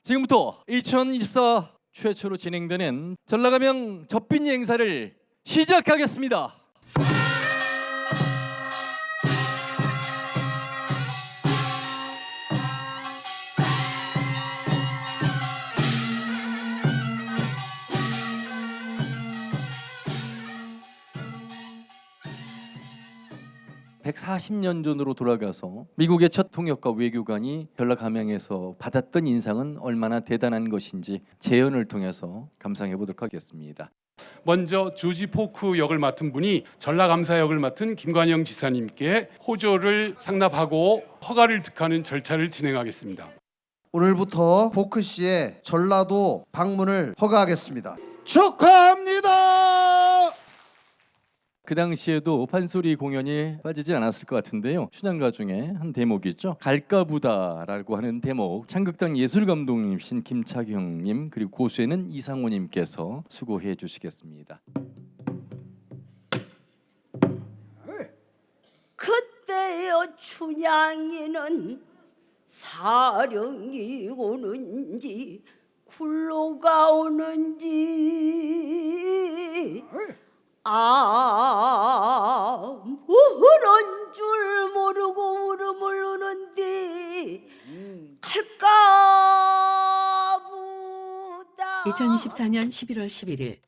지금부터 2024 최초로 진행되는 전라가명 젖빈이 행사를 시작하겠습니다. (140년) 전으로 돌아가서 미국의 첫 통역과 외교관이 전라가명에서 받았던 인상은 얼마나 대단한 것인지 재연을 통해서 감상해 보도록 하겠습니다. 먼저 조지 포크 역을 맡은 분이 전라감사 역을 맡은 김관영 지사님께 호조를 상납하고 허가를 득하는 절차를 진행하겠습니다. 오늘부터 포크 씨의 전라도 방문을 허가하겠습니다. 축하합니다. 그 당시에도 판소리 공연이 빠지지 않았을 것 같은데요. 춘향가 중에 한 대목이 있죠. 갈까부다라고 하는 대목, 창극당 예술감독님이신 김차경님 그리고 고수에는 이상호님께서 수고해 주시겠습니다. 그때여 춘향이는 사령이 오는지 굴로가 오는지 모른 줄 모르고 울음을 우는디 갈까보다. 2024년 11월 11일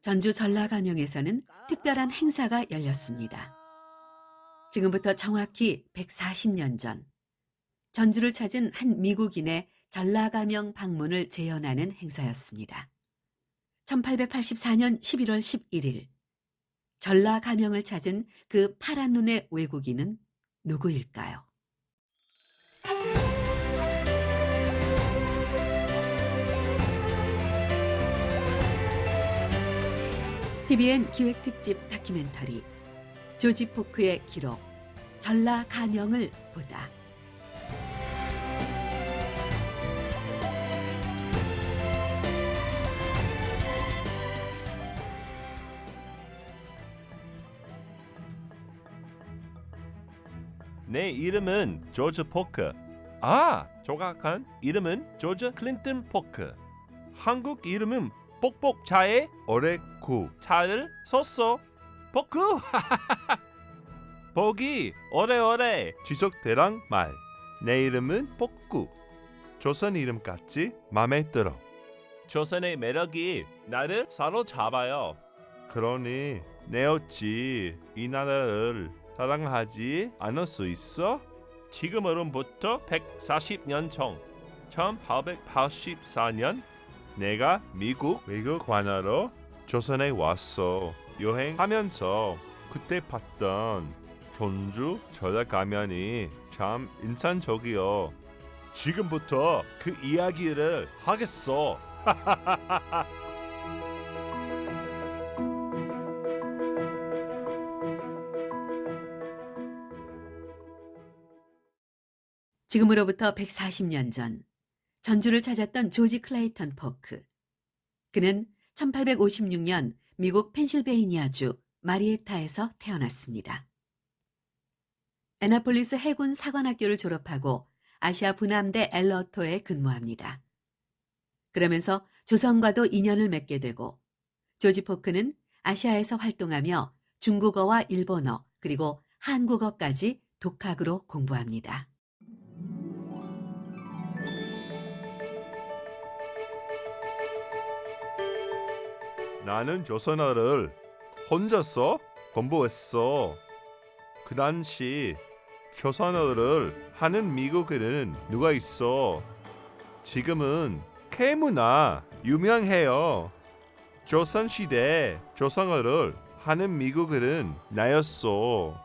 전주 전라가명에서는 특별한 행사가 열렸습니다. 지금부터 정확히 140년 전 전주를 찾은 한 미국인의 전라가명 방문을 재현하는 행사였습니다. 1884년 11월 11일 전라가명을 찾은 그 파란 눈의 외국인은 누구일까요? TVN 기획특집 다큐멘터리 조지 포크의 기록 전라가명을 보다. 내 이름은 조지 포크. 조각한 이름은 조지 클린턴 포크. 한국 이름은 뽁뽁차에 오래구 차를 썼어. 포크. 복이 오래오래 지속되란 말. 내 이름은 포크. 조선 이름 같지 맘에 들어. 조선의 매력이 나를 사로잡아요. 그러니 내 어찌 이 나라를 사랑하지 않을 수 있어? 지금으로부터 140년 전 1884년 내가 미국 외교관으로 조선에 왔어. 여행하면서 그때 봤던 전주 전라가면이 참 인상적이요. 지금부터 그 이야기를 하겠어. 지금으로부터 140년 전 전주를 찾았던 조지 클레이턴 포크. 그는 1856년 미국 펜실베이니아주 마리에타에서 태어났습니다. 애나폴리스 해군 사관학교를 졸업하고 아시아 분함대 엘러토에 근무합니다. 그러면서 조선과도 인연을 맺게 되고 조지 포크는 아시아에서 활동하며 중국어와 일본어 그리고 한국어까지 독학으로 공부합니다. 나는 조선어를 혼자서 공부했어. 그 당시 조선어를 하는 미국인은 누가 있어? 지금은 케무나 유명해요. 조선시대 조선어를 하는 미국인은 나였어.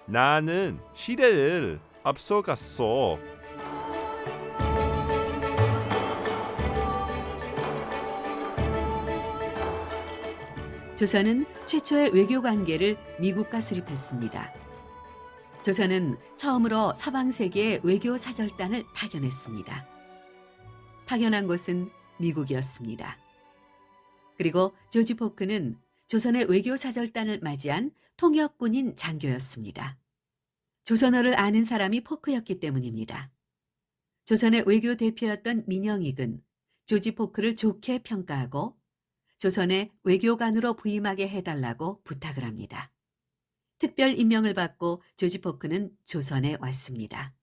나는 시대를 앞서갔어. 조선은 최초의 외교 관계를 미국과 수립했습니다. 조선은 처음으로 서방 세계에 외교 사절단을 파견했습니다. 파견한 곳은 미국이었습니다. 그리고 조지 포크는 조선의 외교 사절단을 맞이한 통역군인 장교였습니다. 조선어를 아는 사람이 포크였기 때문입니다. 조선의 외교 대표였던 민영익은 조지 포크를 좋게 평가하고 조선의 외교관으로 부임하게 해달라고 부탁을 합니다. 특별 임명을 받고 조지 포크는 조선에 왔습니다.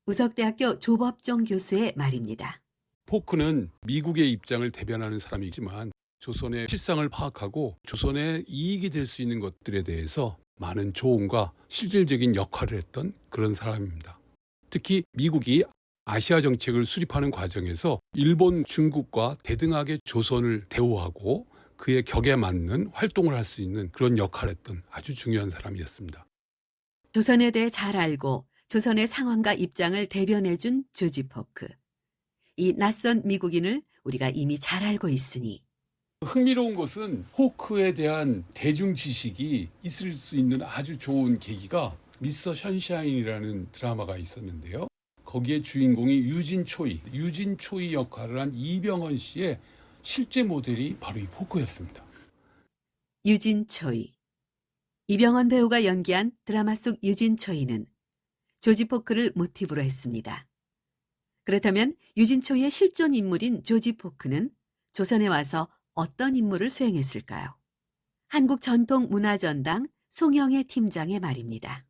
우석대학교 조법종 교수의 말입니다. 포크는 미국의 입장을 대변하는 사람이지만 조선의 실상을 파악하고 조선의 이익이 될 수 있는 것들에 대해서 많은 조언과 실질적인 역할을 했던 그런 사람입니다. 특히 미국이 아시아 정책을 수립하는 과정에서 일본, 중국과 대등하게 조선을 대우하고 그의 격에 맞는 활동을 할 수 있는 그런 역할을 했던 아주 중요한 사람이었습니다. 조선에 대해 잘 알고 조선의 상황과 입장을 대변해준 조지 포크. 이 낯선 미국인을 우리가 이미 잘 알고 있으니 흥미로운 것은 포크에 대한 대중 지식이 있을 수 있는 아주 좋은 계기가 미스터 션샤인이라는 드라마가 있었는데요. 거기에 주인공이 유진 초이 역할을 한 이병헌 씨의 실제 모델이 바로 이 포크였습니다. 유진 초이. 이병헌 배우가 연기한 드라마 속 유진 초이는 조지 포크를 모티브로 했습니다. 그렇다면 유진 초이의 실존 인물인 조지 포크는 조선에 와서 어떤 임무를 수행했을까요? 한국전통문화전당 송영애 팀장의 말입니다.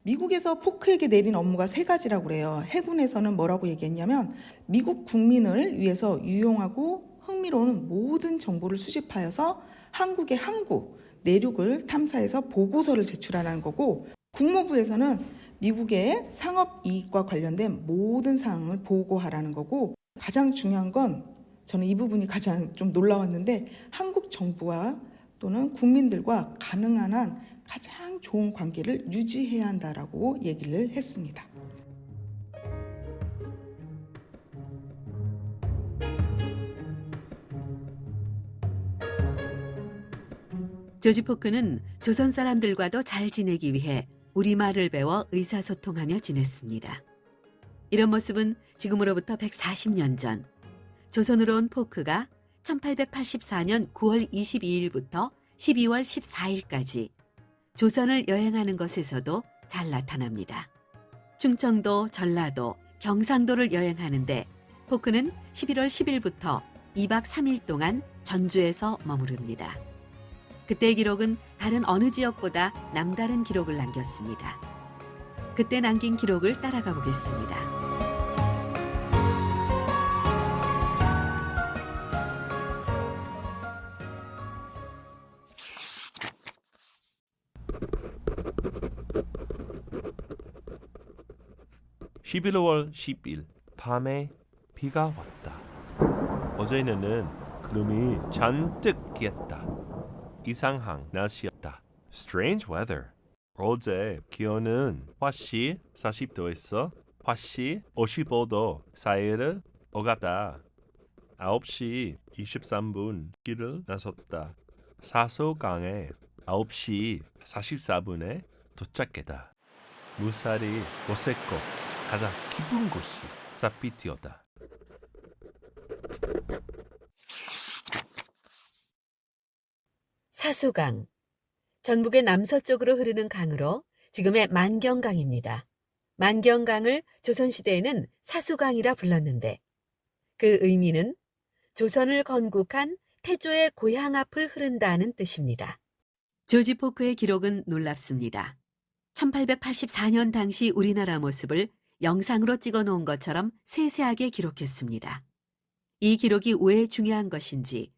미국에서 포크에게 내린 업무가 3가지라고 그래요. 해군에서는 뭐라고 얘기했냐면 미국 국민을 위해서 유용하고 흥미로운 모든 정보를 수집하여서 한국의 항구, 내륙을 탐사해서 보고서를 제출하는 거고, 국무부에서는 미국의 상업 이익과 관련된 모든 사항을 보고하라는 거고, 가장 중요한 건 저는 이 부분이 가장 좀 놀라웠는데 한국 정부와 또는 국민들과 가능한 한 가장 좋은 관계를 유지해야 한다라고 얘기를 했습니다. 조지 포크는 조선 사람들과도 잘 지내기 위해 우리말을 배워 의사소통하며 지냈습니다. 이런 모습은 지금으로부터 140년 전 조선으로 온 포크가 1884년 9월 22일부터 12월 14일까지 조선을 여행하는 것에서도 잘 나타납니다. 충청도, 전라도, 경상도를 여행하는데 포크는 11월 10일부터 2박 3일 동안 전주에서 머무릅니다. 그때의 기록은 다른 어느 지역보다 남다른 기록을 남겼습니다. 그때 남긴 기록을 따라가 보겠습니다. (11월 10일) 밤에 비가 왔다. 어제는 구름이 잔뜩 끼었다. 이상한 날씨였다. Strange weather. 어제 기온은 화씨 40도에서 화씨 55도 사이를 오갔다. 9시 23분 길을 나섰다. 사소강에 9시 44분에 도착했다. 무사히 곳에고 가장 깊은 곳이 사피티오다. 사수강. 전북의 남서쪽으로 흐르는 강으로 지금의 만경강입니다. 만경강을 조선시대에는 사수강이라 불렀는데 그 의미는 조선을 건국한 태조의 고향 앞을 흐른다는 뜻입니다. 조지 포크의 기록은 놀랍습니다. 1884년 당시 우리나라 모습을 영상으로 찍어 놓은 것처럼 세세하게 기록했습니다. 이 기록이 왜 중요한 것인지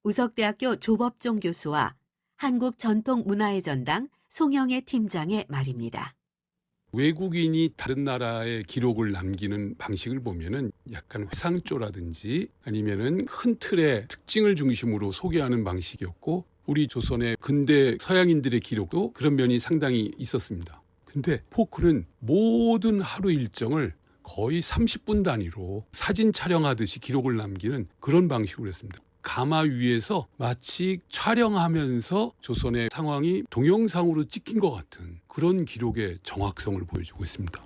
우석대학교 조법종 교수와 한국전통문화의 전당 송영애 팀장의 말입니다. 외국인이 다른 나라의 기록을 남기는 방식을 보면은 약간 회상조라든지 아니면은 큰 틀의 특징을 중심으로 소개하는 방식이었고, 우리 조선의 근대 서양인들의 기록도 그런 면이 상당히 있었습니다. 근데 포크는 모든 하루 일정을 거의 30분 단위로 사진 촬영하듯이 기록을 남기는 그런 방식으로 했습니다. 가마 위에서 마치 촬영하면서 조선의 상황이 동영상으로 찍힌 것 같은 그런 기록의 정확성을 보여주고 있습니다.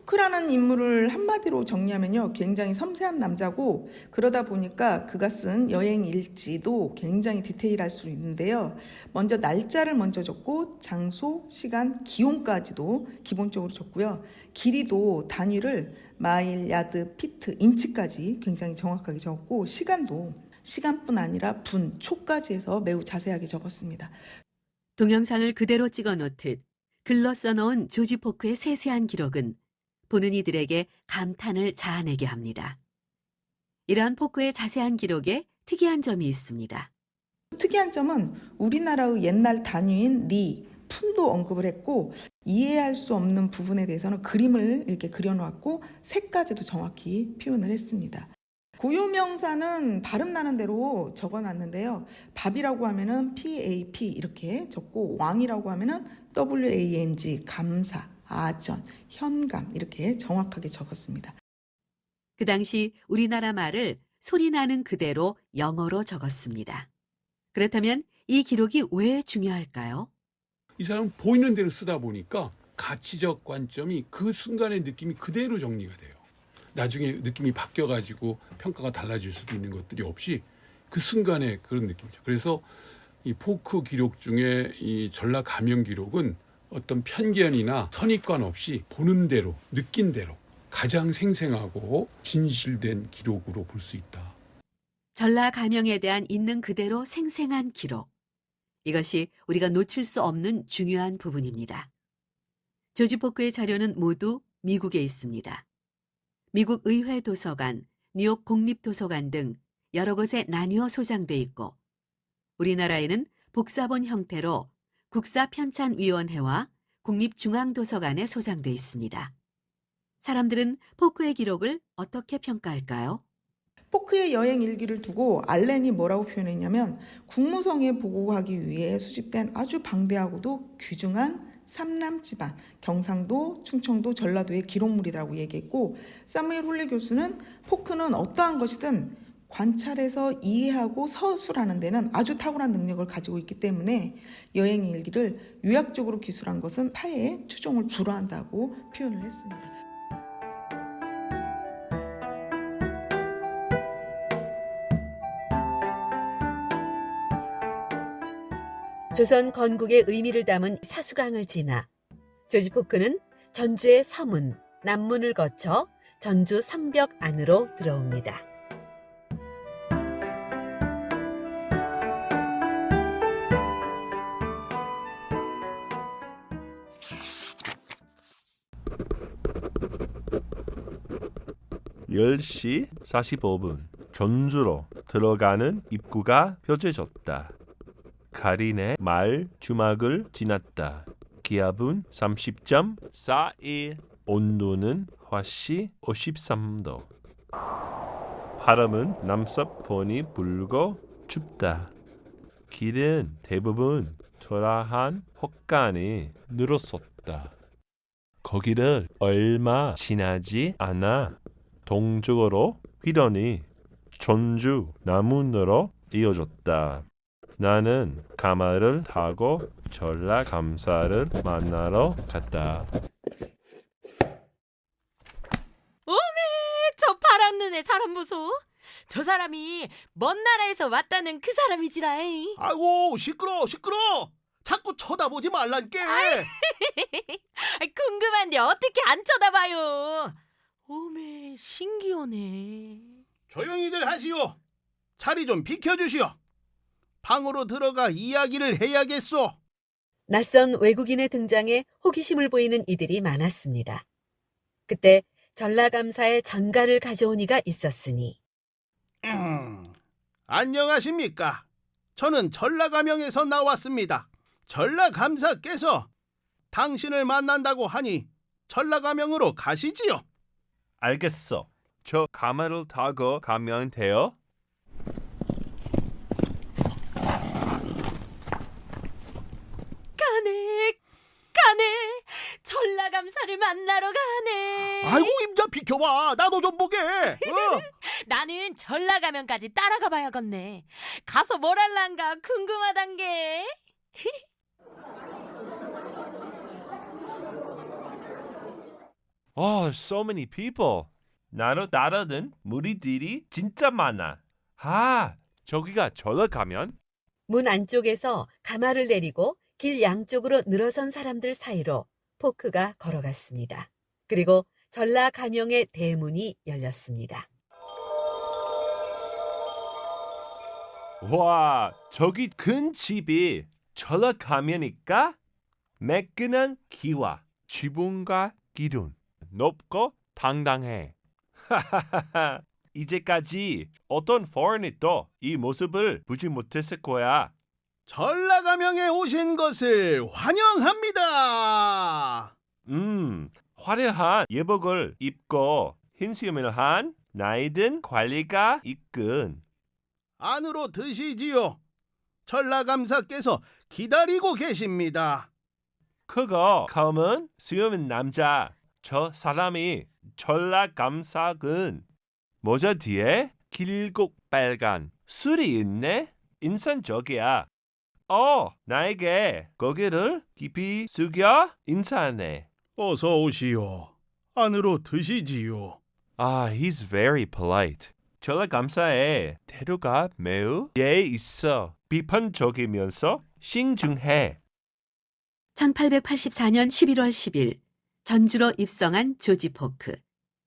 포크라는 인물을 한마디로 정리하면요, 굉장히 섬세한 남자고, 그러다 보니까 그가 쓴 여행 일지도 굉장히 디테일할 수 있는데요. 먼저 날짜를 먼저 적고 장소, 시간, 기온까지도 기본적으로 적고요. 길이도 단위를 마일, 야드, 피트, 인치까지 굉장히 정확하게 적고, 시간뿐 아니라 분, 초까지 해서 매우 자세하게 적었습니다. 동영상을 그대로 찍어 놓듯 글로 써놓은 조지 포크의 세세한 기록은 보는 이들에게 감탄을 자아내게 합니다. 이러한 포크의 자세한 기록에 특이한 점이 있습니다. 특이한 점은 우리나라의 옛날 단위인 리, 푼도 언급을 했고, 이해할 수 없는 부분에 대해서는 그림을 이렇게 그려놓았고 색까지도 정확히 표현을 했습니다. 고유명사는 발음 나는 대로 적어놨는데요. 밥이라고 하면은 PAP 이렇게 적고, 왕이라고 하면은 WANG, 감사, 아전, 현감 이렇게 정확하게 적었습니다. 그 당시 우리나라 말을 소리나는 그대로 영어로 적었습니다. 그렇다면 이 기록이 왜 중요할까요? 이 사람은 보이는 대로 쓰다 보니까 가치적 관점이 그 순간의 느낌이 그대로 정리가 돼요. 나중에 느낌이 바뀌어가지고 평가가 달라질 수도 있는 것들이 없이 그 순간의 그런 느낌이죠. 그래서 이 포크 기록 중에 이 전라 감영 기록은 어떤 편견이나 선입관 없이 보는 대로, 느낀 대로 가장 생생하고 진실된 기록으로 볼 수 있다. 전라 감영에 대한 있는 그대로 생생한 기록. 이것이 우리가 놓칠 수 없는 중요한 부분입니다. 조지 포크의 자료는 모두 미국에 있습니다. 미국 의회 도서관, 뉴욕 국립도서관 등 여러 곳에 나뉘어 소장돼 있고, 우리나라에는 복사본 형태로 국사편찬위원회와 국립중앙도서관에 소장돼 있습니다. 사람들은 포크의 기록을 어떻게 평가할까요? 포크의 여행 일기를 두고 알렌이 뭐라고 표현했냐면, 국무성에 보고하기 위해 수집된 아주 방대하고도 귀중한 삼남지방, 경상도, 충청도, 전라도의 기록물이라고 얘기했고, 사무엘 홀레 교수는 포크는 어떠한 것이든 관찰해서 이해하고 서술하는 데는 아주 탁월한 능력을 가지고 있기 때문에 여행 일기를 요약적으로 기술한 것은 타의 추종을 불허한다고 표현을 했습니다. 조선 건국의 의미를 담은 사수강을 지나 조지 포크는 전주의 서문, 남문을 거쳐 전주 성벽 안으로 들어옵니다. (10시 45분) 전주로 들어가는 입구가 펴져졌다. 가린의 말 주막을 지났다. 기압은 30.41, 온도는 화씨 53도. 바람은 남서풍이 불고 춥다. 길은 대부분 초라한 혹간이 늘었었다. 거기를 얼마 지나지 않아 동쪽으로 휘런이 전주 남문으로 이어졌다. 나는 가마를 타고 전라감사를 만나러 갔다. 저 파란 눈의 사람 보소. 저 사람이 먼 나라에서 왔다는 그 사람이지라이. 아이고 시끄러. 자꾸 쳐다보지 말란께. 궁금한데 어떻게 안 쳐다봐요. 오메 신기하네. 조용히들 하시오. 자리 좀 비켜주시오. 방으로 들어가 이야기를 해야겠소. 낯선 외국인의 등장에 호기심을 보이는 이들이 많았습니다. 그때 전라감사의 전가를 가져온 이가 있었으니 안녕하십니까. 저는 전라감영에서 나왔습니다. 전라감사께서 당신을 만난다고 하니 전라감영으로 가시지요. 알겠어. 저 가마를 타고 가면 돼요? 가네. 전라감사를 만나러 가네. 아이고 임자 비켜봐. 나도 좀 보게. 나는 전라가면까지 따라가 봐야겠네. 가서 뭘 할란가 궁금하단 게. Oh, there's so many people. 나로 따르는 무리들이 진짜 많아. 아, 저기가 절로 가면? 문 안쪽에서 가마를 내리고 길 양쪽으로 늘어선 사람들 사이로 포크가 걸어갔습니다. 그리고 전라가명의 대문이 열렸습니다. 와, 저기 큰 집이 절로 가면이니까 매끈한 기와 지붕과 기둥 높고 당당해. 이제까지 어떤 foreign도 이 모습을 보지 못했을 거야. 전라가명에 오신 것을 환영합니다. 화려한 예복을 입고 흰 수염을 한 나이든 관리가 이끈. 안으로 드시지요. 전라감사께서 기다리고 계십니다. 크고 검은 수염은 남자. 저 사람이 전라감사군. 모자 뒤에 길고 빨간 술이 있네. 인상적이야. 나에게 고개를 깊이 숙여 인사하네. 어서 오시오. 안으로 드시지요. He's very polite. 전라감사의 태도가 매우 예의 있어. 비판적이면서 신중해. 1884년 11월 10일 전주로 입성한 조지 포크.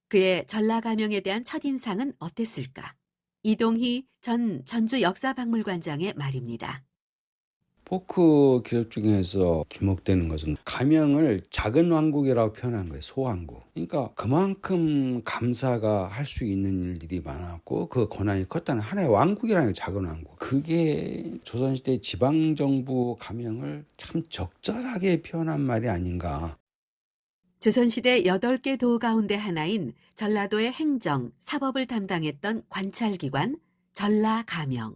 그의 전라가명에 대한 첫인상은 어땠을까? 이동희 전 전주 역사박물관장의 말입니다. 포크 기록 중에서 주목되는 것은 가명을 작은 왕국이라고 표현한 거예요. 소왕국. 그러니까 그만큼 감사가 할 수 있는 일들이 많았고 그 권한이 컸다는 하나의 왕국이라는 게 작은 왕국. 그게 조선시대 지방정부 가명을 참 적절하게 표현한 말이 아닌가. 조선시대 8개 도 가운데 하나인 전라도의 행정, 사법을 담당했던 관찰기관 전라가명.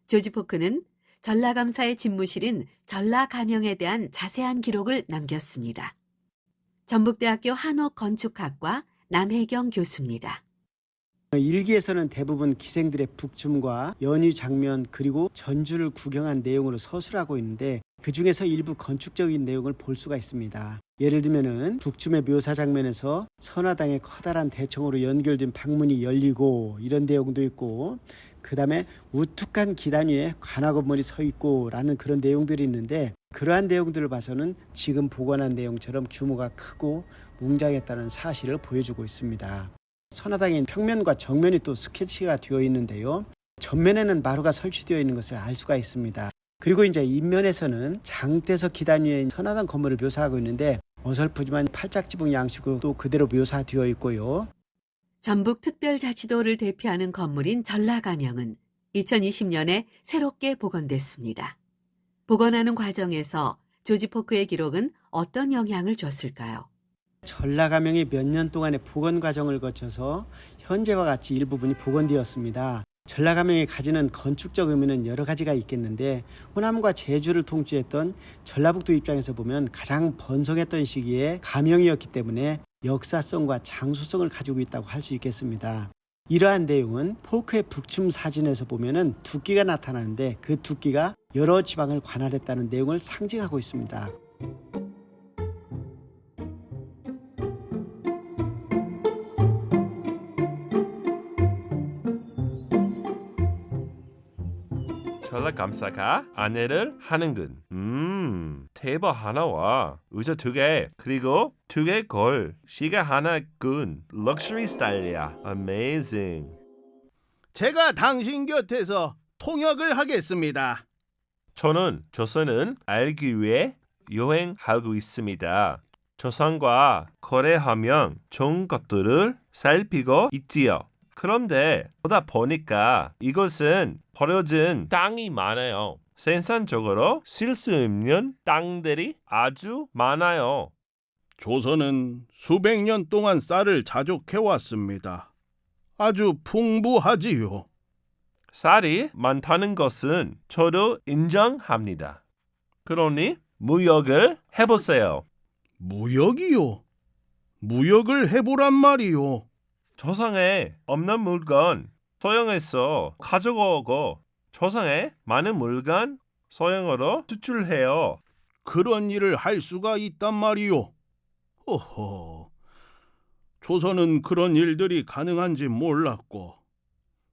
조지 포크는 전라감사의 집무실인 전라가명에 대한 자세한 기록을 남겼습니다. 전북대학교 한옥건축학과 남혜경 교수입니다. 일기에서는 대부분 기생들의 북춤과 연휴 장면 그리고 전주를 구경한 내용으로 서술하고 있는데 그중에서 일부 건축적인 내용을 볼 수가 있습니다. 예를 들면은 북춤의 묘사 장면에서 선화당의 커다란 대청으로 연결된 방문이 열리고 이런 내용도 있고 그 다음에 우뚝한 기단 위에 관아 건물이 서 있고 라는 그런 내용들이 있는데 그러한 내용들을 봐서는 지금 복원한 내용처럼 규모가 크고 웅장했다는 사실을 보여주고 있습니다. 선화당의 평면과 정면이 또 스케치가 되어 있는데요. 전면에는 마루가 설치되어 있는 것을 알 수가 있습니다. 그리고 이제 인면에서는 장대석 기단 위에 선화당 건물을 묘사하고 있는데 어설프지만 팔짝지붕 양식으로 또 그대로 묘사되어 있고요. 전북특별자치도를 대표하는 건물인 전라가명은 2020년에 새롭게 복원됐습니다. 복원하는 과정에서 조지 포크의 기록은 어떤 영향을 줬을까요? 전라가명이 몇 년 동안의 복원 과정을 거쳐서 현재와 같이 일부분이 복원되었습니다. 전라가명이 가지는 건축적 의미는 여러 가지가 있겠는데 호남과 제주를 통치했던 전라북도 입장에서 보면 가장 번성했던 시기에 가명이었기 때문에 역사성과 장수성을 가지고 있다고 할 수 있겠습니다. 이러한 내용은 포크의 북춤 사진에서 보면은 두끼가 나타나는데 그 두끼가 여러 지방을 관할했다는 내용을 상징하고 있습니다. 전라감사가 아내를 하는군. 테이블 하나와 의자 2개 그리고 2개 걸 시계 하나 꾼 럭셔리 스타일이야. Amazing. 제가 당신 곁에서 통역을 하겠습니다. 저는 조선은 알기 위해 여행하고 있습니다. 조선과 거래하면 좋은 것들을 살피고 있지요. 그런데 보다 보니까 이곳은 버려진 땅이 많아요. 생산적으로 쓸 수 있는 땅들이 아주 많아요. 조선은 수백 년 동안 쌀을 자족해왔습니다. 아주 풍부하지요. 쌀이 많다는 것은 저도 인정합니다. 그러니 무역을 해보세요. 무역이요? 무역을 해보란 말이요. 조상에 없는 물건 소형에서 가져오고 조상에 많은 물건 소형으로 수출해요. 그런 일을 할 수가 있단 말이요. 허허, 조선은 그런 일들이 가능한지 몰랐고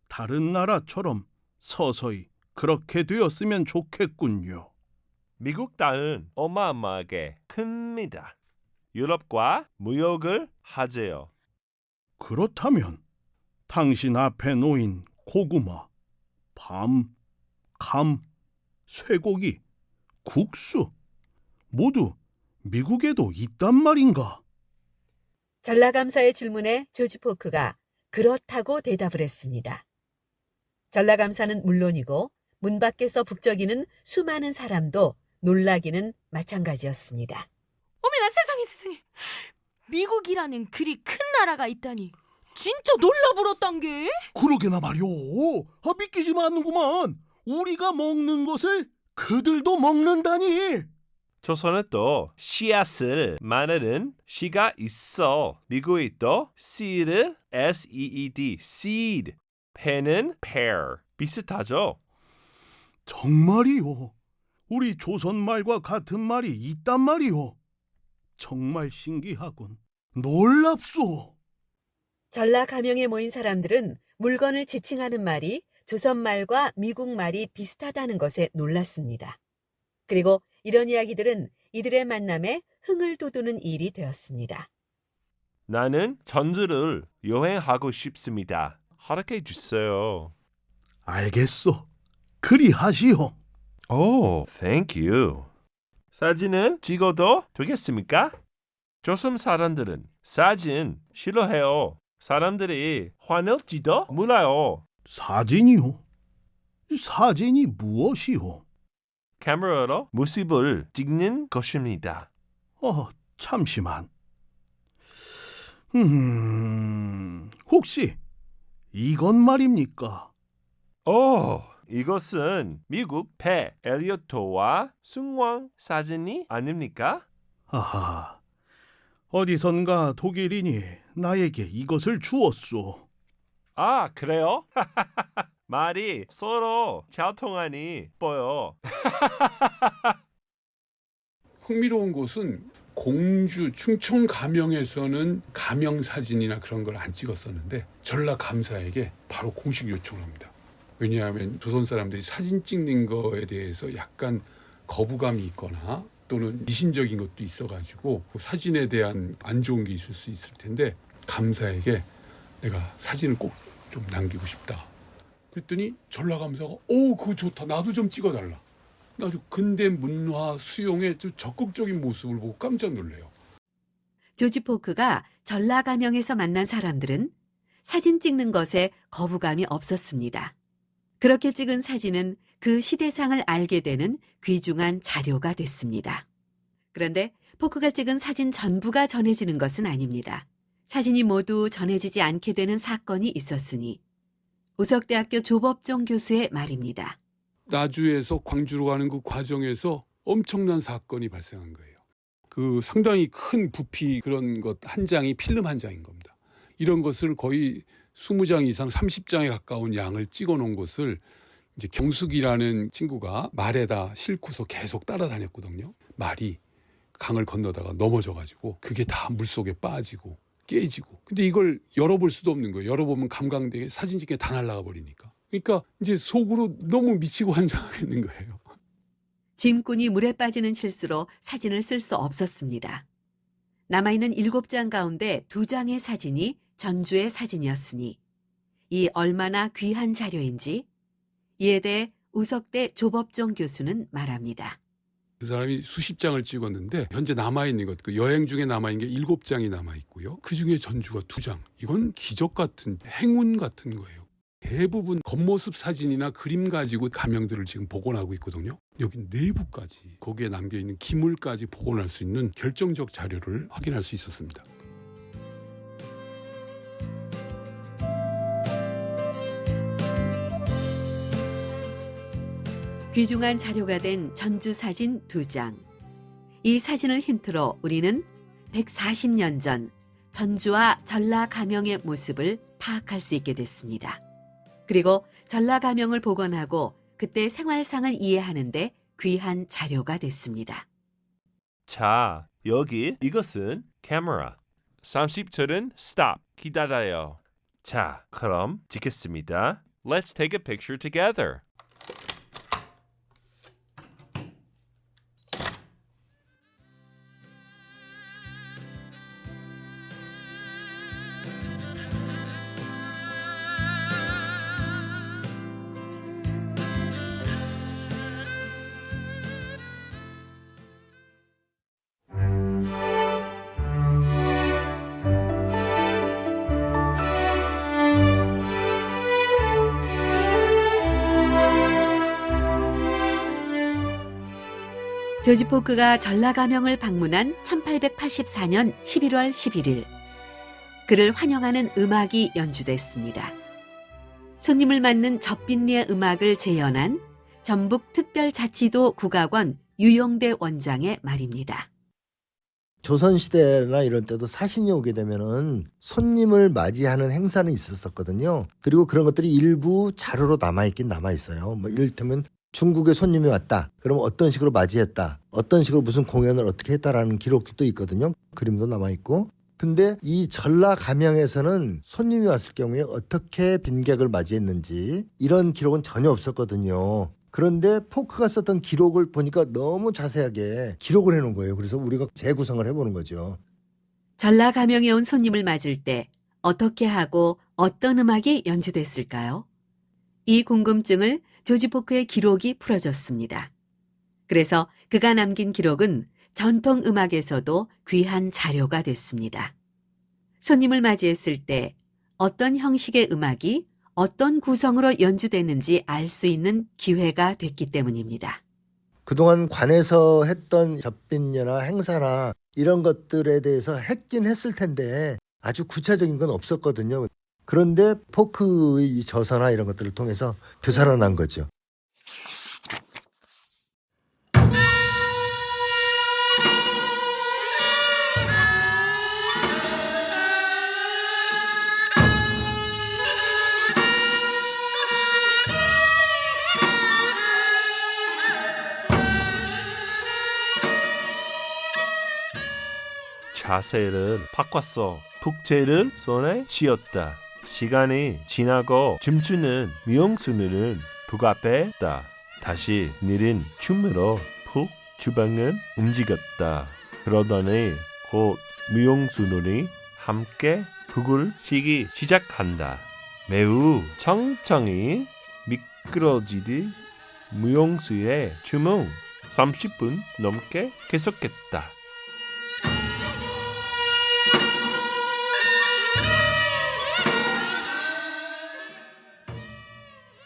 다른 나라처럼 서서히 그렇게 되었으면 좋겠군요. 미국 땅은 어마어마하게 큽니다. 유럽과 무역을 하재요. 그렇다면 당신 앞에 놓인 고구마, 밤, 감, 쇠고기, 국수 모두 미국에도 있단 말인가? 전라감사의 질문에 조지 포크가 그렇다고 대답을 했습니다. 전라감사는 물론이고 문 밖에서 북적이는 수많은 사람도 놀라기는 마찬가지였습니다. 어머나 세상에. 미국이라는 그리 큰 나라가 있다니 진짜 놀라버렸단 게. 그러게나 말이오. 믿기지만 않는구만. 우리가 먹는 것을 그들도 먹는다니. 조선은 또 씨앗을 말하는 시가 있어. 미국에 또 seed, S-E-E-D, seed, pe는 pear, 비슷하죠? 정말이요. 우리 조선말과 같은 말이 있단 말이요. 정말 신기하군. 놀랍소. 전라감영에 모인 사람들은 물건을 지칭하는 말이 조선말과 미국말이 비슷하다는 것에 놀랐습니다. 그리고 이런 이야기들은 이들의 만남에 흥을 돋우는 일이 되었습니다. 나는 전주를 여행하고 싶습니다. 허락해 주세요. 알겠소. 그리하시오. 오, thank you. 사진은 찍어도 되겠습니까? 조선 사람들은 사진 싫어해요. 사람들이 화낼지도 몰라요. 사진이요? 사진이 무엇이요? 카메라로 모습을 찍는 것입니다. 잠시만. 혹시 이건 말입니까? 이것은 미국 배 엘리어트와 승왕 사진이 아닙니까? 아하, 어디선가 독일인이 나에게 이것을 주었소. 아, 그래요? 말이 서로 잘 통하니 뻐요. 흥미로운 것은 공주 충청 가명에서는 가명 사진이나 그런 걸 안 찍었었는데 전라 감사에게 바로 공식 요청을 합니다. 왜냐하면 조선 사람들이 사진 찍는 거에 대해서 약간 거부감이 있거나 또는 미신적인 것도 있어가지고 사진에 대한 안 좋은 게 있을 수 있을 텐데 감사에게 내가 사진을 꼭 좀 남기고 싶다. 그랬더니 전라감사가 그거 좋다. 나도 좀 찍어달라. 아주 근대 문화 수용의 적극적인 모습을 보고 깜짝 놀래요. 조지 포크가 전라감영에서 만난 사람들은 사진 찍는 것에 거부감이 없었습니다. 그렇게 찍은 사진은 그 시대상을 알게 되는 귀중한 자료가 됐습니다. 그런데 포크가 찍은 사진 전부가 전해지는 것은 아닙니다. 사진이 모두 전해지지 않게 되는 사건이 있었으니 우석대학교 조법종 교수의 말입니다. 나주에서 광주로 가는 그 과정에서 엄청난 사건이 발생한 거예요. 그 상당히 큰 부피 그런 것 한 장이 필름 한 장인 겁니다. 이런 것을 거의 20장 이상 30장에 가까운 양을 찍어 놓은 것을 이제 경숙이라는 친구가 말에다 싣고서 계속 따라다녔거든요. 말이 강을 건너다가 넘어져가지고 그게 다 물속에 빠지고 깨지고. 근데 이걸 열어볼 수도 없는 거예요. 열어보면 감광되게 사진 찍기에 다 날아가 버리니까. 그러니까 이제 속으로 너무 미치고 환장하겠는 거예요. 짐꾼이 물에 빠지는 실수로 사진을 쓸 수 없었습니다. 남아있는 7장 가운데 2장의 사진이 전주의 사진이었으니 이 얼마나 귀한 자료인지 이에 대해 우석대 조법종 교수는 말합니다. 그 사람이 수십 장을 찍었는데 현재 남아있는 것, 그 여행 중에 남아있는 게 7장이 남아있고요. 그중에 전주가 2장. 이건 기적 같은, 행운 같은 거예요. 대부분 겉모습 사진이나 그림 가지고 가명들을 지금 복원하고 있거든요. 여기 내부까지, 거기에 남겨있는 기물까지 복원할 수 있는 결정적 자료를 확인할 수 있었습니다. 귀중한 자료가 된 전주 사진 2장. 이 사진을 힌트로 우리는 140년 전 전주와 전라감영의 모습을 파악할 수 있게 됐습니다. 그리고 전라감영을 복원하고 그때 생활상을 이해하는 데 귀한 자료가 됐습니다. 자, 여기 이것은 카메라. 30초는 stop. 기다려요. 자, 그럼 찍겠습니다. Let's take a picture together. 조지 포크가 전라가명을 방문한 1884년 11월 11일. 그를 환영하는 음악이 연주됐습니다. 손님을 맞는 젖빛리의 음악을 재현한 전북특별자치도 국악원 유영대 원장의 말입니다. 조선시대나 이런 때도 사신이 오게 되면은 손님을 맞이하는 행사는 있었거든요. 그리고 그런 것들이 일부 자료로 남아있긴 남아있어요. 뭐 이를테면 중국에 손님이 왔다. 그럼 어떤 식으로 맞이했다. 어떤 식으로 무슨 공연을 어떻게 했다라는 기록도 있거든요. 그림도 남아있고. 근데 이 전라가명에서는 손님이 왔을 경우에 어떻게 빈객을 맞이했는지 이런 기록은 전혀 없었거든요. 그런데 포크가 썼던 기록을 보니까 너무 자세하게 기록을 해놓은 거예요. 그래서 우리가 재구성을 해보는 거죠. 전라가명에 온 손님을 맞을 때 어떻게 하고 어떤 음악이 연주됐을까요? 이 궁금증을 조지 포크의 기록이 풀어줬습니다. 그래서 그가 남긴 기록은 전통 음악에서도 귀한 자료가 됐습니다. 손님을 맞이했을 때 어떤 형식의 음악이 어떤 구성으로 연주됐는지 알 수 있는 기회가 됐기 때문입니다. 그동안 관에서 했던 젖빛녀나 행사나 이런 것들에 대해서 했긴 했을 텐데 아주 구체적인 건 없었거든요. 그런데 포크의 저서나 이런 것들을 통해서 되살아난 거죠. 자세를 바꿨어. 북채를 손에 쥐었다. 시간이 지나고 춤추는 미용수는 북 앞에 있다. 다시 느린 춤으로 푹 주방을 움직였다. 그러더니 곧 미용수들이 함께 북을 쉬기 시작한다. 매우 천천히 미끄러지듯 미용수의 춤은 30분 넘게 계속했다.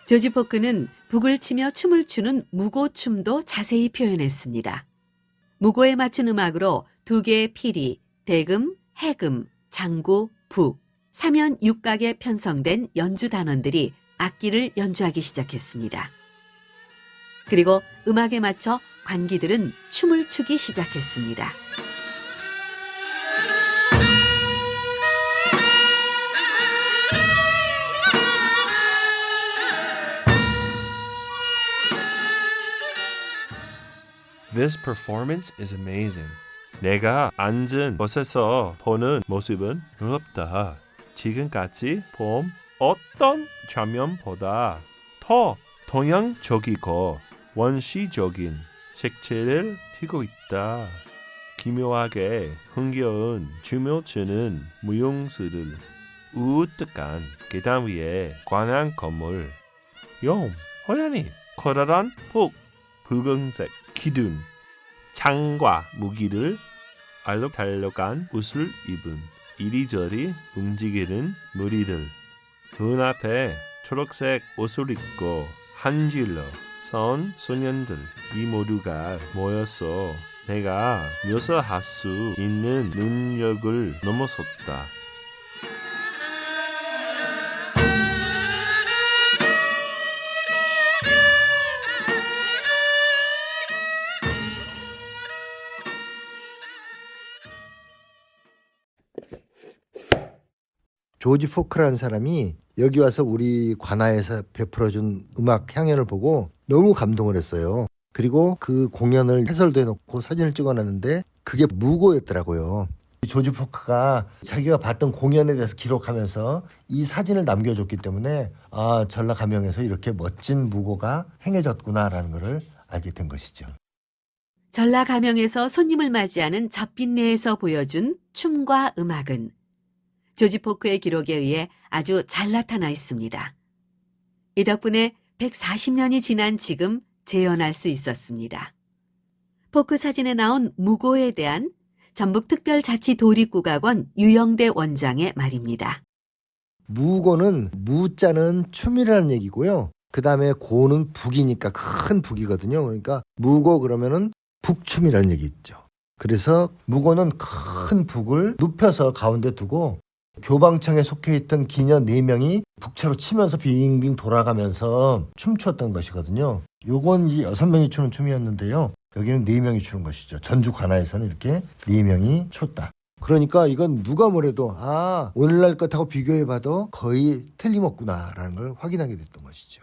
조지 포크는 북을 치며 춤을 추는 무고춤도 자세히 표현했습니다. 무고에 맞춘 음악으로 두 개의 피리, 대금, 해금, 장구, 북, 사면 육각에 편성된 연주 단원들이 악기를 연주하기 시작했습니다. 그리고 음악에 맞춰 관기들은 춤을 추기 시작했습니다. This performance is amazing. 내가 앉은 곳에서 보는 모습은 놀랍다. 지금까지 본 어떤 장면보다 더 동양적이고 원시적인 색채를 띠고 있다. 기묘하게 흥겨운 춤을 추는 무용수들, 우뚝한 계단 위에 관한 건물, 호연이 커다란 북, 붉은색 기둥, 창과 무기를 알록달록한 옷을 입은 이리저리 움직이는 무리들, 눈앞에 초록색 옷을 입고 한 줄로 선 소년들, 이 모두가 모여서 내가 묘사할 수 있는 능력을 넘어섰다. 조지 포크라는 사람이 여기 와서 우리 관아에서 베풀어준 음악 향연을 보고 너무 감동을 했어요. 그리고 그 공연을 해설도 해놓고 사진을 찍어놨는데 그게 무고였더라고요. 조지 포크가 자기가 봤던 공연에 대해서 기록하면서 이 사진을 남겨줬기 때문에 아, 전라감영에서 이렇게 멋진 무고가 행해졌구나라는 것을 알게 된 것이죠. 전라감영에서 손님을 맞이하는 젖빛내에서 보여준 춤과 음악은 조지 포크의 기록에 의해 아주 잘 나타나 있습니다. 이 덕분에 140년이 지난 지금 재현할 수 있었습니다. 포크 사진에 나온 무고에 대한 전북특별자치도립국악원 유영대 원장의 말입니다. 무고는 무자는 춤이라는 얘기고요. 그 다음에 고는 북이니까 큰 북이거든요. 그러니까 무고 그러면은 북춤이라는 얘기 있죠. 그래서 무고는 큰 북을 눕혀서 가운데 두고 교방청에 속해 있던 기녀 4명이 북채로 치면서 빙빙 돌아가면서 춤췄던 것이거든요. 요건 이 6명이 추는 춤이었는데요. 여기는 4명이 추는 것이죠. 전주 관아에서는 이렇게 4명이 췄다. 그러니까 이건 누가 뭐래도 아, 오늘날 것하고 비교해봐도 거의 틀림없구나라는 걸 확인하게 됐던 것이죠.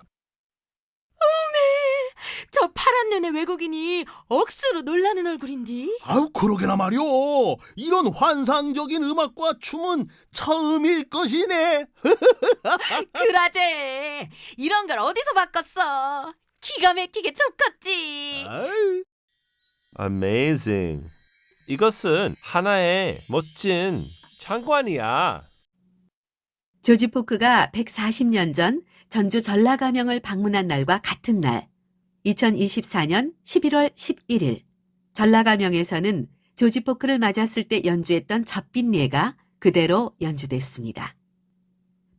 저 파란 눈의 외국인이 억수로 놀라는 얼굴인디. 아우 그러게나 말이오. 이런 환상적인 음악과 춤은 처음일 것이네. 그라제 이런 걸 어디서 바꿨어. 기가 막히게 좋겠지. Amazing. 이것은 하나의 멋진 장관이야. 조지 포크가 140년 전 전주 전라감영을 방문한 날과 같은 날 2024년 11월 11일 전라감영에서는 조지 포크를 맞았을 때 연주했던 젖빛예가 그대로 연주됐습니다.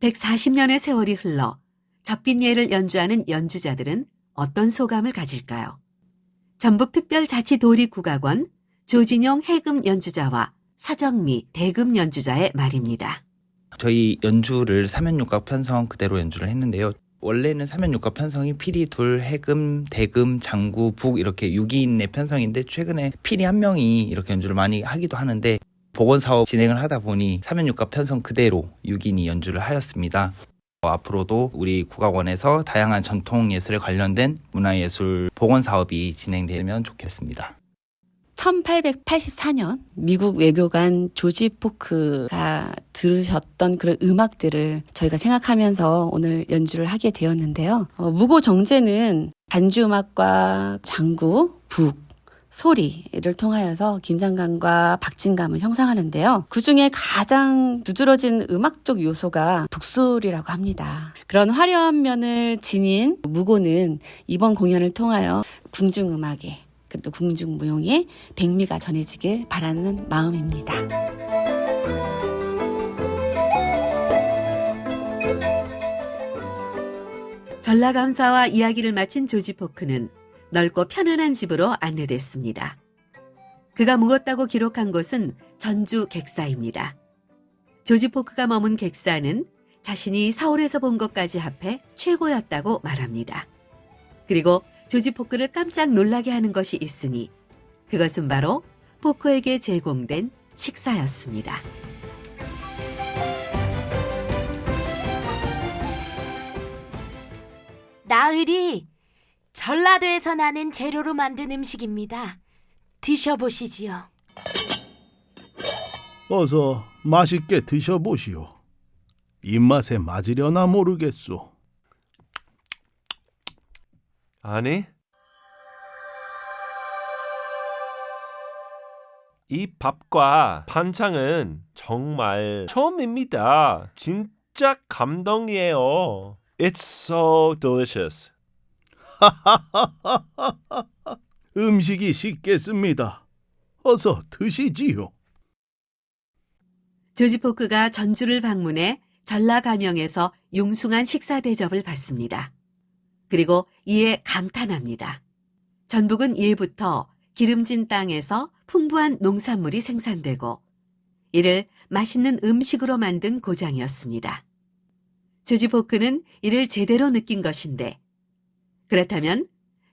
140년의 세월이 흘러 젖빛예를 연주하는 연주자들은 어떤 소감을 가질까요? 전북특별자치도립국악원 조진용 해금 연주자와 서정미 대금 연주자의 말입니다. 저희 연주를 사면육각 편성 그대로 연주를 했는데요. 원래는 사면육각 편성이 피리 둘, 해금, 대금, 장구, 북 이렇게 6인의 편성인데 최근에 피리 1명이 이렇게 연주를 많이 하기도 하는데 복원사업 진행을 하다 보니 사면육각 편성 그대로 6인이 연주를 하였습니다. 앞으로도 우리 국악원에서 다양한 전통예술에 관련된 문화예술 복원사업이 진행되면 좋겠습니다. 1884년 미국 외교관 조지 포크가 들으셨던 그런 음악들을 저희가 생각하면서 오늘 연주를 하게 되었는데요. 무고 정제는 반주음악과 장구, 북, 소리를 통하여서 긴장감과 박진감을 형성하는데요. 그중에 가장 두드러진 음악적 요소가 북소리라고 합니다. 그런 화려한 면을 지닌 무고는 이번 공연을 통하여 궁중음악에 또 궁중무용에 백미가 전해지길 바라는 마음입니다. 전라감사와 이야기를 마친 조지 포크는 넓고 편안한 집으로 안내됐습니다. 그가 묵었다고 기록한 곳은 전주 객사입니다. 조지 포크가 머문 객사는 자신이 서울에서 본 것까지 합해 최고였다고 말합니다. 그리고 조지 포크를 깜짝 놀라게 하는 것이 있으니 그것은 바로 포크에게 제공된 식사였습니다. 나으리 전라도에서 나는 재료로 만든 음식입니다. 드셔보시지요. 어서 맛있게 드셔보시오. 입맛에 맞으려나 모르겠소. 아니, 이 밥과 반찬은 정말 처음입니다. 진짜 감동이에요. It's so delicious. 음식이 식겠습니다. 어서 드시지요. 조지 포크가 전주를 방문해 전라감영에서 융숭한 식사 대접을 받습니다. 그리고 이에 감탄합니다. 전북은 예부터 기름진 땅에서 풍부한 농산물이 생산되고 이를 맛있는 음식으로 만든 고장이었습니다. 조지 포크는 이를 제대로 느낀 것인데 그렇다면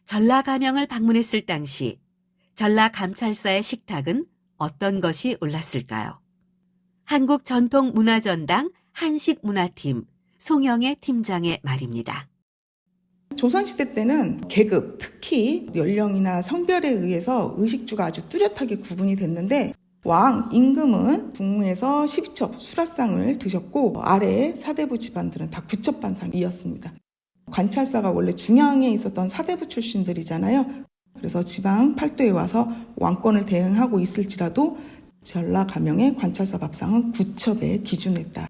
전라감영을 방문했을 당시 전라감찰사의 식탁은 어떤 것이 올랐을까요? 한국전통문화전당 한식문화팀 송영애 팀장의 말입니다. 조선시대 때는 계급, 특히 연령이나 성별에 의해서 의식주가 아주 뚜렷하게 구분이 됐는데 왕 임금은 국무에서 12첩 수라상을 드셨고 아래 사대부 집안들은 다 9첩 반상이었습니다. 관찰사가 원래 중앙에 있었던 사대부 출신들이잖아요. 그래서 지방 팔도에 와서 왕권을 대행하고 있을지라도 전라가명의 관찰사 밥상은 9첩에 기준했다.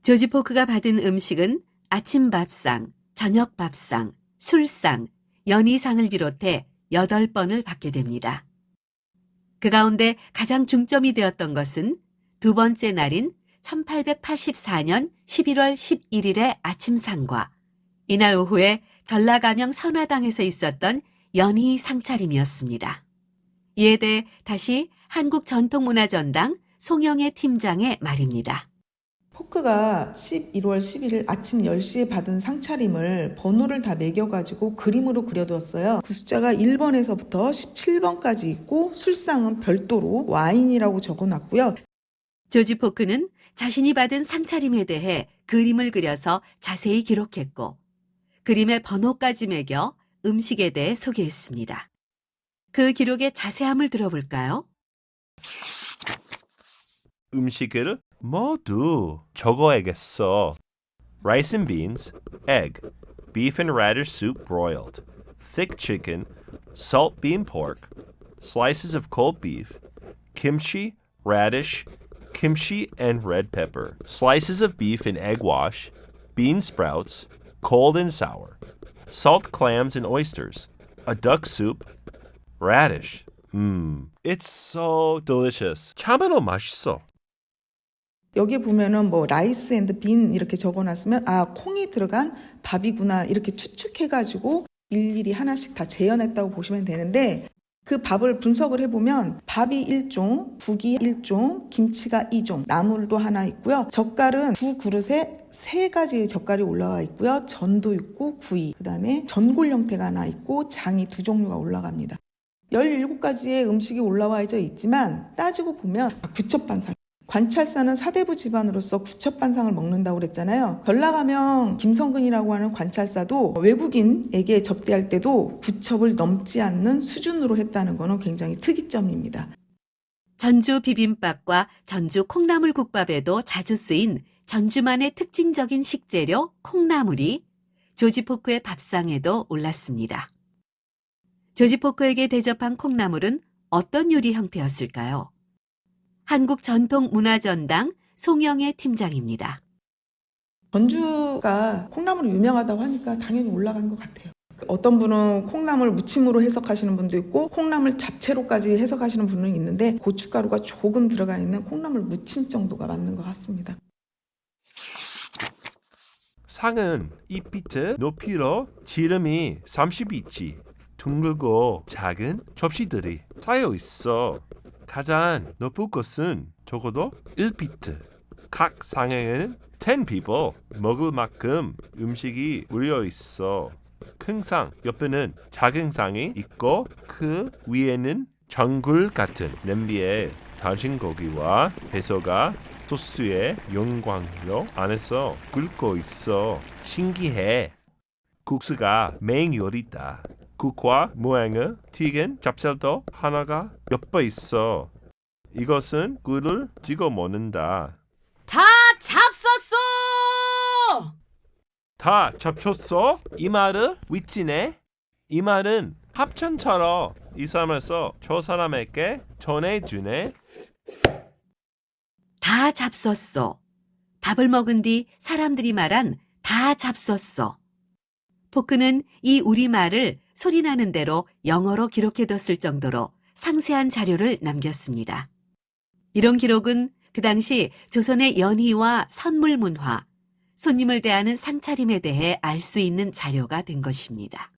조지 포크가 받은 음식은 아침 밥상, 저녁 밥상, 술상, 연희상을 비롯해 8번을 받게 됩니다. 그 가운데 가장 중점이 되었던 것은 두 번째 날인 1884년 11월 11일의 아침상과 이날 오후에 전라가명 선화당에서 있었던 연희 상차림이었습니다. 이에 대해 다시 한국전통문화전당 송영애 팀장의 말입니다. 포크가 11월 11일 아침 10시에 받은 상차림을 번호를 다 매겨가지고 그림으로 그려두었어요. 그 숫자가 1번에서부터 17번까지 있고 술상은 별도로 와인이라고 적어놨고요. 조지 포크는 자신이 받은 상차림에 대해 그림을 그려서 자세히 기록했고 그림에 번호까지 매겨 음식에 대해 소개했습니다. 그 기록의 자세함을 들어볼까요? 음식을 모두 적어야겠어. Rice and beans, egg, beef and radish soup broiled, thick chicken, salt bean pork, slices of cold beef, kimchi, radish, kimchi and red pepper, slices of beef in egg wash, bean sprouts, cold and sour, salt clams and oysters, a duck soup, radish. It's so delicious. 참으로 맛있어. 여기 보면은 뭐 라이스 앤드 빈 이렇게 적어놨으면 아 콩이 들어간 밥이구나 이렇게 추측해가지고 일일이 하나씩 다 재현했다고 보시면 되는데 그 밥을 분석을 해보면 밥이 1종, 국이 1종, 김치가 2종, 나물도 하나 있고요. 젓갈은 두 그릇에 3가지 젓갈이 올라가 있고요. 전도 있고 구이, 그 다음에 전골 형태가 하나 있고 장이 2종류가 올라갑니다. 17가지의 음식이 올라와 있지만 따지고 보면 구첩반상. 관찰사는 사대부 집안으로서 구첩반상을 먹는다고 그랬잖아요. 전라가명 김성근이라고 하는 관찰사도 외국인에게 접대할 때도 9첩을 넘지 않는 수준으로 했다는 것은 굉장히 특이점입니다. 전주 비빔밥과 전주 콩나물국밥에도 자주 쓰인 전주만의 특징적인 식재료 콩나물이 조지 포크의 밥상에도 올랐습니다. 조지 포크에게 대접한 콩나물은 어떤 요리 형태였을까요? 한국전통문화전당 송영애 팀장입니다. 전주가 콩나물이 유명하다고 하니까 당연히 올라간 것 같아요. 어떤 분은 콩나물 무침으로 해석하시는 분도 있고 콩나물 잡채로까지 해석하시는 분은 있는데 고춧가루가 조금 들어가 있는 콩나물 무침 정도가 맞는 것 같습니다. 상은 2피트 높이로 지름이 30인치 둥글고 작은 접시들이 쌓여 있어. 가장 높은 것은 적어도 1피트. 각 상에는 10 people 먹을 만큼 음식이 올려 있어. 큰 상 옆에는 작은 상이 있고 그 위에는 전골 같은 냄비에 다진 고기와 해서가 소스의 영광로 안에서 끓고 있어. 신기해. 국수가 메인 요리다. 국화 모양의 튀긴 잡채도 하나가 엿어 있어. 이것은 꿀을 찍어 먹는다. 다 잡섰어! 다 잡혔어? 이 말을 위치네? 이 말은 합천처럼 이 사람에서 저 사람에게 전해주네. 다 잡섰어. 밥을 먹은 뒤 사람들이 말한 다 잡섰어. 포크는 이 우리말을 소리나는 대로 영어로 기록해뒀을 정도로 상세한 자료를 남겼습니다. 이런 기록은 그 당시 조선의 연희와 선물 문화, 손님을 대하는 상차림에 대해 알 수 있는 자료가 된 것입니다.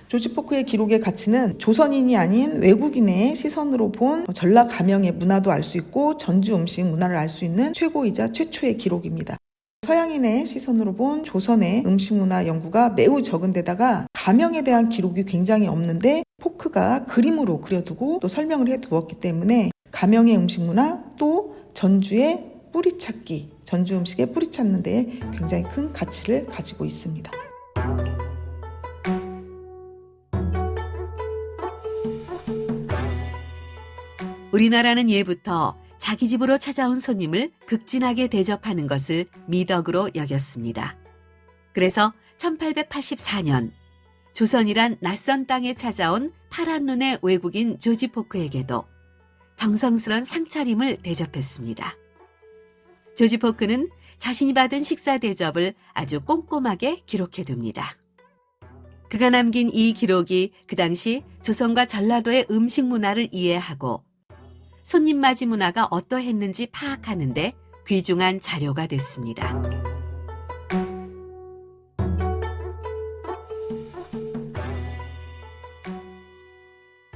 조지 포크의 기록의 가치는 조선인이 아닌 외국인의 시선으로 본 전라가명의 문화도 알 수 있고 전주 음식 문화를 알 수 있는 최고이자 최초의 기록입니다. 서양인의 시선으로 본 조선의 음식 문화 연구가 매우 적은 데다가 가명에 대한 기록이 굉장히 없는데 포크가 그림으로 그려두고 또 설명을 해두었기 때문에 가명의 음식 문화 또 전주의 뿌리 찾기, 전주 음식의 뿌리 찾는 데 굉장히 큰 가치를 가지고 있습니다. 우리나라는 예부터 자기 집으로 찾아온 손님을 극진하게 대접하는 것을 미덕으로 여겼습니다. 그래서 1884년 조선이란 낯선 땅에 찾아온 파란 눈의 외국인 조지 포크에게도 정성스런 상차림을 대접했습니다. 조지 포크는 자신이 받은 식사 대접을 아주 꼼꼼하게 기록해둡니다. 그가 남긴 이 기록이 그 당시 조선과 전라도의 음식 문화를 이해하고 손님 맞이 문화가 어떠했는지 파악하는 데 귀중한 자료가 됐습니다.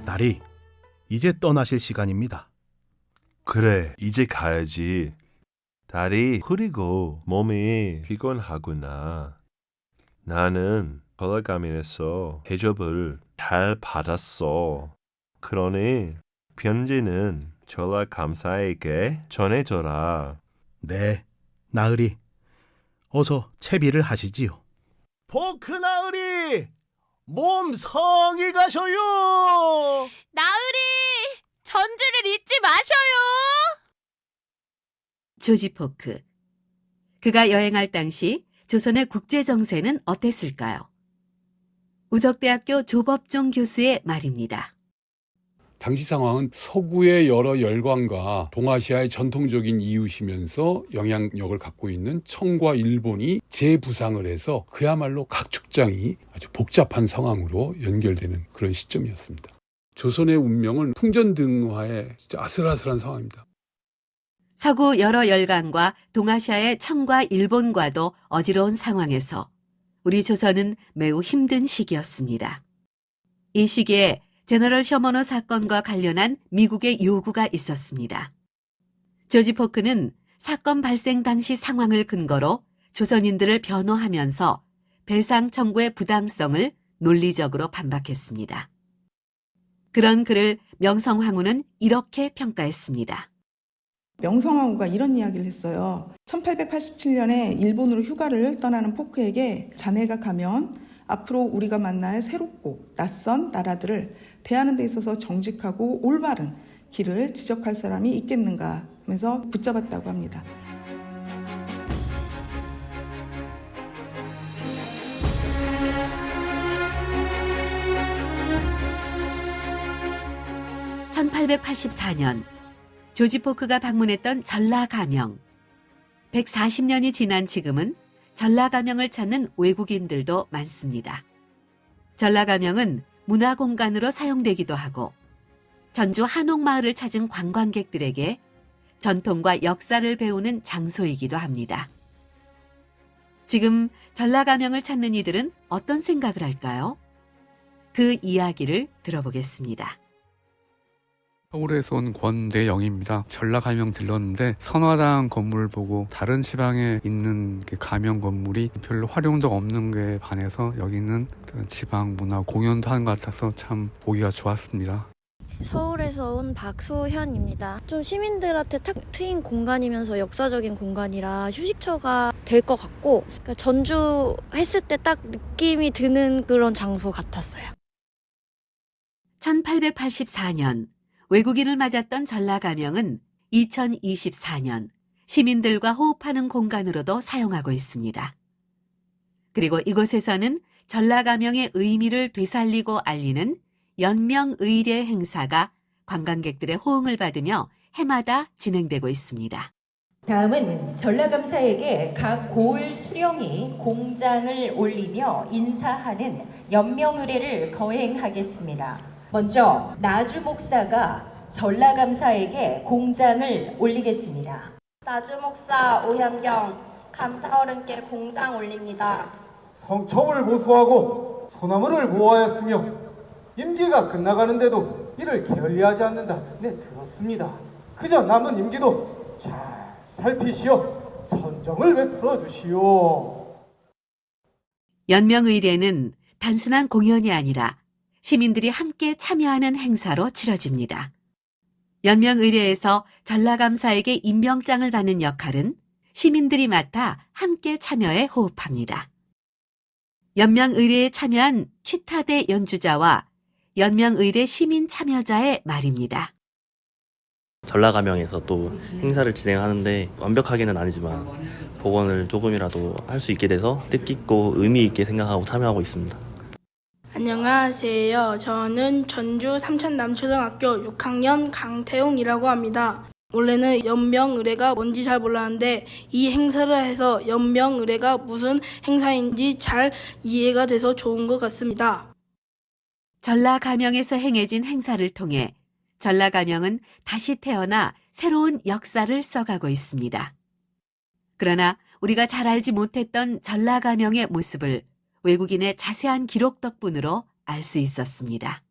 딸이 이제 떠나실 시간입니다. 그래, 이제 가야지. 다리 흐리고 몸이 피곤하구나. 나는 전라가면에서 대접을 잘 받았어. 그러니 편지는 전라감사에게 전해줘라. 네, 나으리. 어서 채비를 하시지요. 포크 나으리! 몸 성이 가셔요! 나으리! 전주를 잊지 마셔요! 조지 포크. 그가 여행할 당시 조선의 국제 정세는 어땠을까요? 우석대학교 조법종 교수의 말입니다. 당시 상황은 서구의 여러 열강과 동아시아의 전통적인 이웃이면서 영향력을 갖고 있는 청과 일본이 재부상을 해서 그야말로 각 축장이 아주 복잡한 상황으로 연결되는 그런 시점이었습니다. 조선의 운명은 풍전등화의 진짜 아슬아슬한 상황입니다. 서구 여러 열강과 동아시아의 청과 일본과도 어지러운 상황에서 우리 조선은 매우 힘든 시기였습니다. 이 시기에 제너럴 셔머너 사건과 관련한 미국의 요구가 있었습니다. 조지 포크는 사건 발생 당시 상황을 근거로 조선인들을 변호하면서 배상 청구의 부당성을 논리적으로 반박했습니다. 그런 그를 명성황후는 이렇게 평가했습니다. 명성황후가 이런 이야기를 했어요. 1887년에 일본으로 휴가를 떠나는 포크에게 자네가 가면 앞으로 우리가 만날 새롭고 낯선 나라들을 대하는 데 있어서 정직하고 올바른 길을 지적할 사람이 있겠는가 하면서 붙잡았다고 합니다. (1884년) 조지 포크가 방문했던 전라가명. 140년이 지난 지금은 전라가명을 찾는 외국인들도 많습니다. 전라가명은 문화공간으로 사용되기도 하고 전주 한옥마을을 찾은 관광객들에게 전통과 역사를 배우는 장소이기도 합니다. 지금 전라가명을 찾는 이들은 어떤 생각을 할까요? 그 이야기를 들어보겠습니다. 서울에서 온 권대영입니다. 전라가명 들렀는데 선화당 건물을 보고 다른 지방에 있는 가명 건물이 별로 활용도가 없는 게 반해서 여기는 지방 문화 공연도 하는 것 같아서 참 보기가 좋았습니다. 서울에서 온 박소현입니다. 좀 시민들한테 탁 트인 공간이면서 역사적인 공간이라 휴식처가 될 것 같고 그러니까 전주 했을 때 딱 느낌이 드는 그런 장소 같았어요. 1884년 외국인을 맞았던 전라가명은 2024년 시민들과 호흡하는 공간으로도 사용하고 있습니다. 그리고 이곳에서는 전라가명의 의미를 되살리고 알리는 연명의례 행사가 관광객들의 호응을 받으며 해마다 진행되고 있습니다. 다음은 전라감사에게 각 고을 수령이 공장을 올리며 인사하는 연명의례를 거행하겠습니다. 먼저 나주 목사가 전라감사에게 공장을 올리겠습니다. 나주 목사 오현경 감사 어른께 공장 올립니다. 성첨을 보수하고 소나무를 모아였으며 임기가 끝나가는데도 이를 게을리하지 않는다. 네, 들었습니다. 그저 남은 임기도 잘 살피시어 선정을 베풀어 주시오. 연명의례는 단순한 공연이 아니라 시민들이 함께 참여하는 행사로 치러집니다. 연명의례에서 전라감사에게 임명장을 받는 역할은 시민들이 맡아 함께 참여해 호흡합니다. 연명의례에 참여한 취타대 연주자와 연명의례 시민 참여자의 말입니다. 전라가명에서 또 행사를 진행하는데 완벽하게는 아니지만 복원을 조금이라도 할 수 있게 돼서 뜻깊고 의미 있게 생각하고 참여하고 있습니다. 안녕하세요. 저는 전주 삼천남초등학교 6학년 강태웅이라고 합니다. 원래는 연명의례가 뭔지 잘 몰랐는데 이 행사를 해서 연명의례가 무슨 행사인지 잘 이해가 돼서 좋은 것 같습니다. 전라가명에서 행해진 행사를 통해 전라가명은 다시 태어나 새로운 역사를 써가고 있습니다. 그러나 우리가 잘 알지 못했던 전라가명의 모습을 외국인의 자세한 기록 덕분으로 알 수 있었습니다.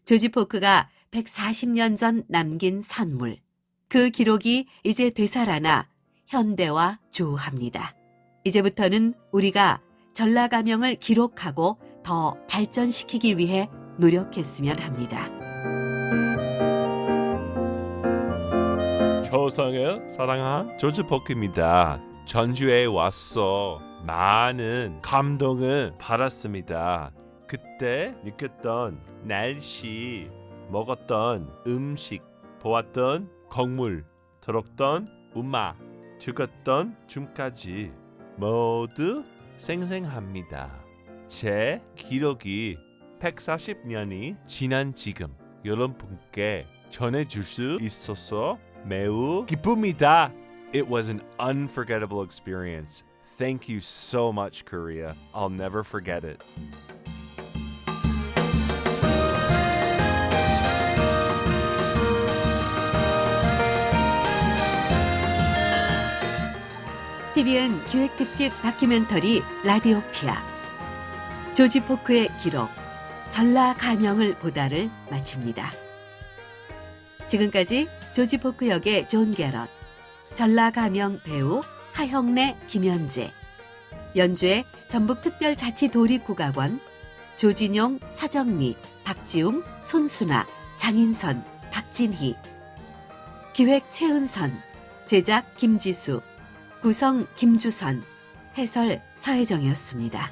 조지 포크가 140년 전 남긴 선물, 그 기록이 이제 되살아나 현대화 조우합니다. 이제부터는 우리가 전라가명을 기록하고 더 발전시키기 위해 노력했으면 합니다. 조상을 사랑한 조지 포크입니다. 전주에 와서 많은 감동을 받았습니다. 그때 느꼈던 날씨, 먹었던 음식, 보았던 건물, 들었던 음악, 즐겼던 춤까지 모두 생생합니다. 제 기록이 140년이 지난 지금 여러분께 전해줄 수 있어서 매우 기쁩니다. It was an unforgettable experience. Thank you so much, Korea. I'll never forget it. TVN 기획특집 다큐멘터리 라디오피아 조지 포크의 기록 전라가명을 보다를 마칩니다. 지금까지 조지 포크 역의 존 게럿, 전라가명 배우 하형래, 김현재, 연주의 전북특별자치도립국악원, 조진용, 서정미, 박지웅, 손순아, 장인선, 박진희, 기획 최은선, 제작 김지수, 구성 김주선, 해설 서혜정이었습니다.